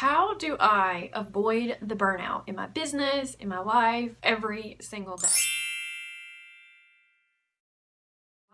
How do I avoid the burnout in my business, in my life, every single day?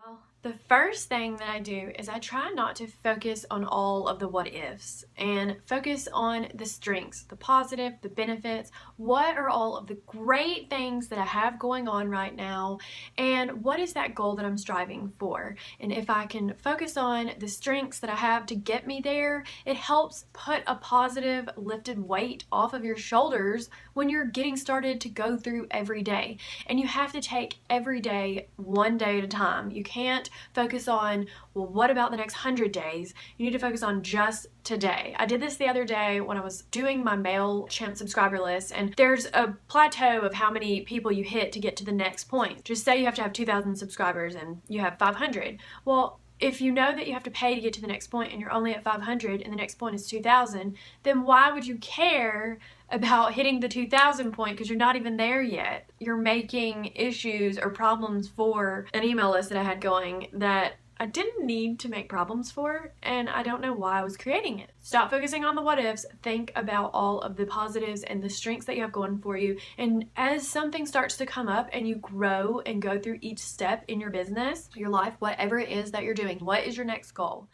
Well, the first thing that I do is I try not to focus on all of the what ifs and focus on the strengths, the positive, the benefits. What are all of the great things that I have going on right now? And what is that goal that I'm striving for? And if I can focus on the strengths that I have to get me there, it helps put a positive lifted weight off of your shoulders when you're getting started to go through every day. And you have to take every day one day at a time. You can't focus on, well, what about the next 100 days? You need to focus on just today. I did this the other day when I was doing my MailChimp subscriber list, and there's a plateau of how many people you hit to get to the next point. Just say you have to have 2,000 subscribers and you have 500. Well, if you know that you have to pay to get to the next point and you're only at 500 and the next point is 2,000, then why would you care about hitting the 2,000 point because you're not even there yet? You're making issues or problems for an email list that I had going that I didn't need to make problems for, and I don't know why I was creating it. Stop focusing on the what ifs. Think about all of the positives and the strengths that you have going for you. And as something starts to come up and you grow and go through each step in your business, your life, whatever it is that you're doing, what is your next goal?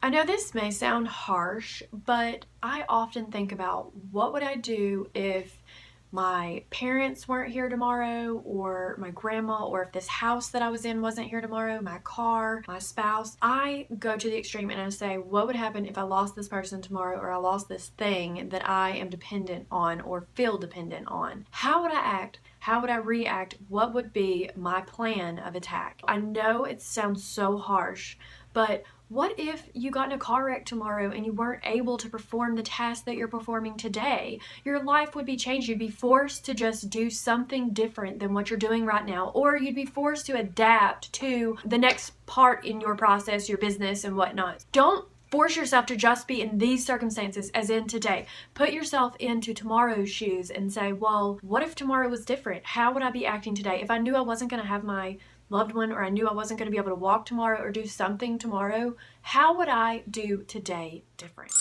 I know this may sound harsh, but I often think about what would I do if my parents weren't here tomorrow, or my grandma, or if this house that I was in wasn't here tomorrow, my car, my spouse. I go to the extreme and I say, what would happen if I lost this person tomorrow, or I lost this thing that I am dependent on or feel dependent on? How would I act? How would I react? What would be my plan of attack? I know it sounds so harsh, but what if you got in a car wreck tomorrow and you weren't able to perform the task that you're performing today? Your life would be changed. You'd be forced to just do something different than what you're doing right now, or you'd be forced to adapt to the next part in your process, your business, and whatnot. Don't force yourself to just be in these circumstances, as in today. Put yourself into tomorrow's shoes and say, well, what if tomorrow was different? How would I be acting today? If I knew I wasn't going to have my loved one, or I knew I wasn't going to be able to walk tomorrow or do something tomorrow, how would I do today different?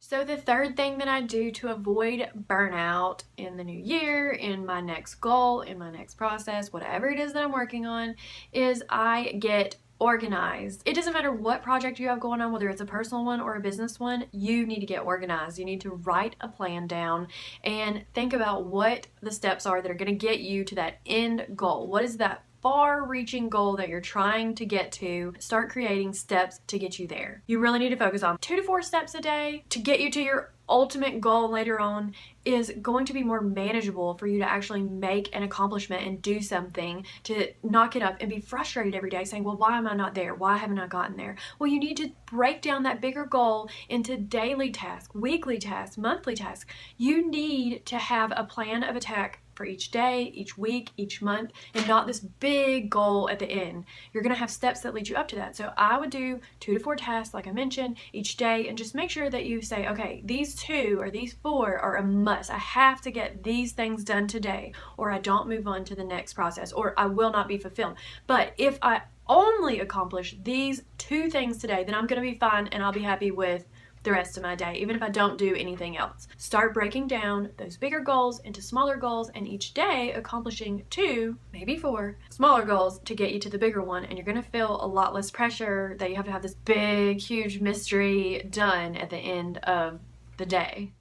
So the third thing that I do to avoid burnout in the new year, in my next goal, in my next process, whatever it is that I'm working on, is I get organized. It doesn't matter what project you have going on, whether it's a personal one or a business one, you need to get organized. You need to write a plan down and think about what the steps are that are going to get you to that end goal. What is that far-reaching goal that you're trying to get to? Start creating steps to get you there. You really need to focus on 2 to 4 steps a day to get you to your ultimate goal later on. Is going to be more manageable for you to actually make an accomplishment and do something, to knock it up and be frustrated every day saying, well, why am I not there? Why haven't I gotten there? Well, you need to break down that bigger goal into daily tasks, weekly tasks, monthly tasks. You need to have a plan of attack for each day, each week, each month, and not this big goal at the end. You're going to have steps that lead you up to that. So I would do 2 to 4 tasks, like I mentioned, each day, and just make sure that you say, okay, these 2 or these 4 are a must. I have to get these things done today, or I don't move on to the next process, or I will not be fulfilled. But if I only accomplish these 2 things today, then I'm going to be fine and I'll be happy with the rest of my day, even if I don't do anything else. Start breaking down those bigger goals into smaller goals, and each day accomplishing 2, maybe 4 smaller goals to get you to the bigger one, and you're going to feel a lot less pressure that you have to have this big, huge mystery done at the end of the day.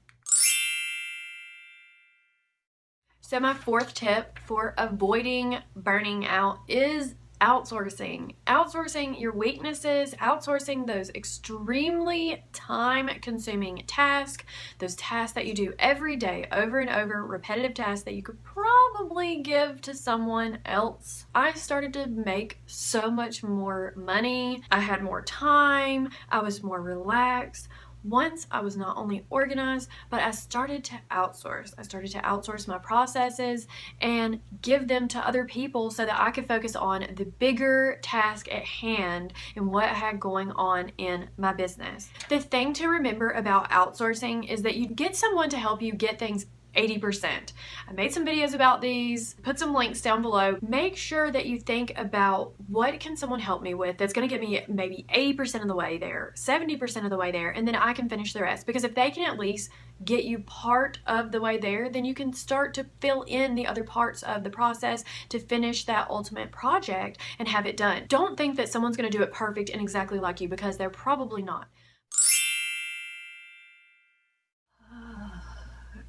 So my 4th tip for avoiding burning out is outsourcing. Outsourcing your weaknesses, outsourcing those extremely time-consuming tasks, those tasks that you do every day, over and over, repetitive tasks that you could probably give to someone else. I started to make so much more money. I had more time. I was more relaxed. Once I was not only organized, but I started to outsource. I started to outsource my processes and give them to other people so that I could focus on the bigger task at hand and what I had going on in my business. The thing to remember about outsourcing is that you get someone to help you get things 80%. I made some videos about these, put some links down below. Make sure that you think about what can someone help me with that's going to get me maybe 80% of the way there, 70% of the way there, and then I can finish the rest. Because if they can at least get you part of the way there, then you can start to fill in the other parts of the process to finish that ultimate project and have it done. Don't think that someone's going to do it perfect and exactly like you, because they're probably not.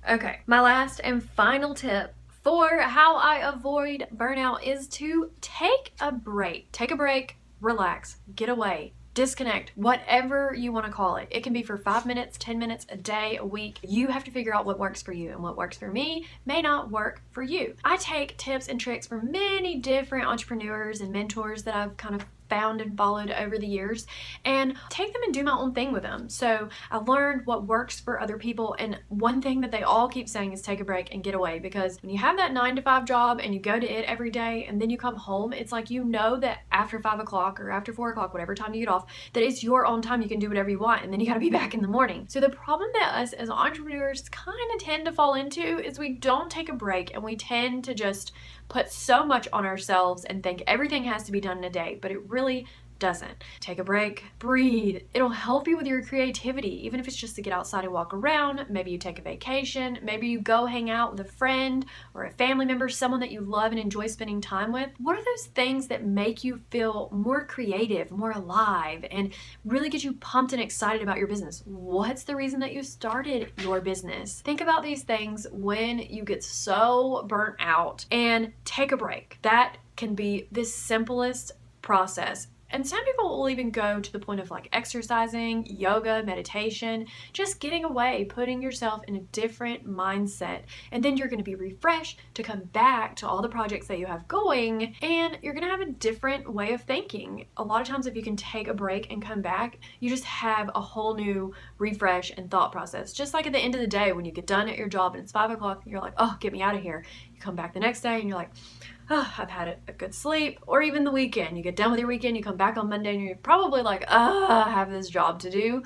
Okay, my last and final tip for how I avoid burnout is to take a break. Take a break, relax, get away, disconnect, whatever you want to call it. It can be for 5 minutes, 10 minutes, a day, a week. You have to figure out what works for you, and what works for me may not work for you. I take tips and tricks from many different entrepreneurs and mentors that I've kind of found and followed over the years, and take them and do my own thing with them. So I learned what works for other people, and one thing that they all keep saying is take a break and get away, because when you have that 9-to-5 job and you go to it every day and then you come home, it's like you know that after 5 o'clock or after 4 o'clock, whatever time you get off, that it's your own time, you can do whatever you want, and then you got to be back in the morning. So the problem that us as entrepreneurs kind of tend to fall into is we don't take a break, and we tend to just put so much on ourselves and think everything has to be done in a day, but it really doesn't. Take a break, breathe. It'll help you with your creativity, even if it's just to get outside and walk around. Maybe you take a vacation, maybe you go hang out with a friend or a family member, someone that you love and enjoy spending time with. What are those things that make you feel more creative, more alive, and really get you pumped and excited about your business? What's the reason that you started your business? Think about these things when you get so burnt out, and take a break. That can be the simplest process. And some people will even go to the point of like exercising, yoga, meditation, just getting away, putting yourself in a different mindset. And then you're going to be refreshed to come back to all the projects that you have going, and you're going to have a different way of thinking. A lot of times if you can take a break and come back, you just have a whole new refresh and thought process. Just like at the end of the day when you get done at your job and it's 5 o'clock, you're like, oh, get me out of here. You come back the next day and you're like, oh, I've had a good sleep. Or even the weekend, you get done with your weekend, you come back on Monday and you're probably like, I have this job to do.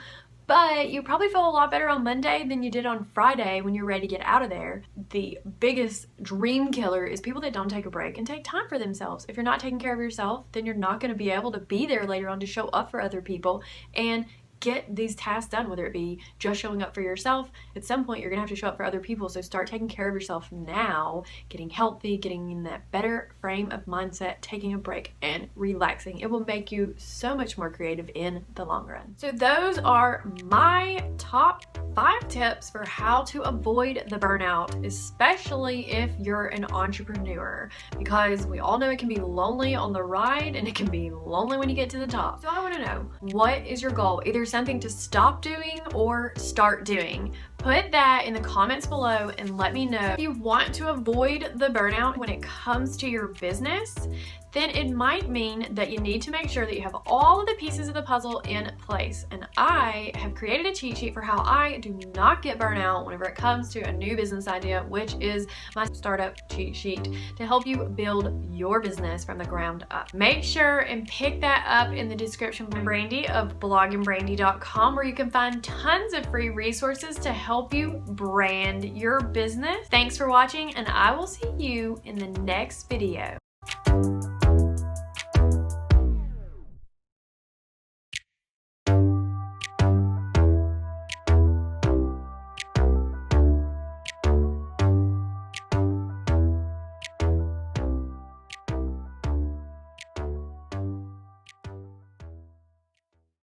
But you probably feel a lot better on Monday than you did on Friday when you're ready to get out of there. The biggest dream killer is people that don't take a break and take time for themselves. If you're not taking care of yourself, then you're not going to be able to be there later on to show up for other people and get these tasks done, whether it be just showing up for yourself. At some point, you're gonna have to show up for other people. So start taking care of yourself now, getting healthy, getting in that better frame of mindset, taking a break and relaxing. It will make you so much more creative in the long run. So those are my top 5 tips for how to avoid the burnout, especially if you're an entrepreneur, because we all know it can be lonely on the ride and it can be lonely when you get to the top. So I want to know, what is your goal? Either something to stop doing or start doing. Put that in the comments below and let me know. If you want to avoid the burnout when it comes to your business, then it might mean that you need to make sure that you have all of the pieces of the puzzle in place. And I have created a cheat sheet for how I do not get burnout whenever it comes to a new business idea, which is my startup cheat sheet to help you build your business from the ground up. Make sure and pick that up in the description from Brandi of blogandbrandi.com, where you can find tons of free resources to help you brand your business. Thanks for watching, and I will see you in the next video.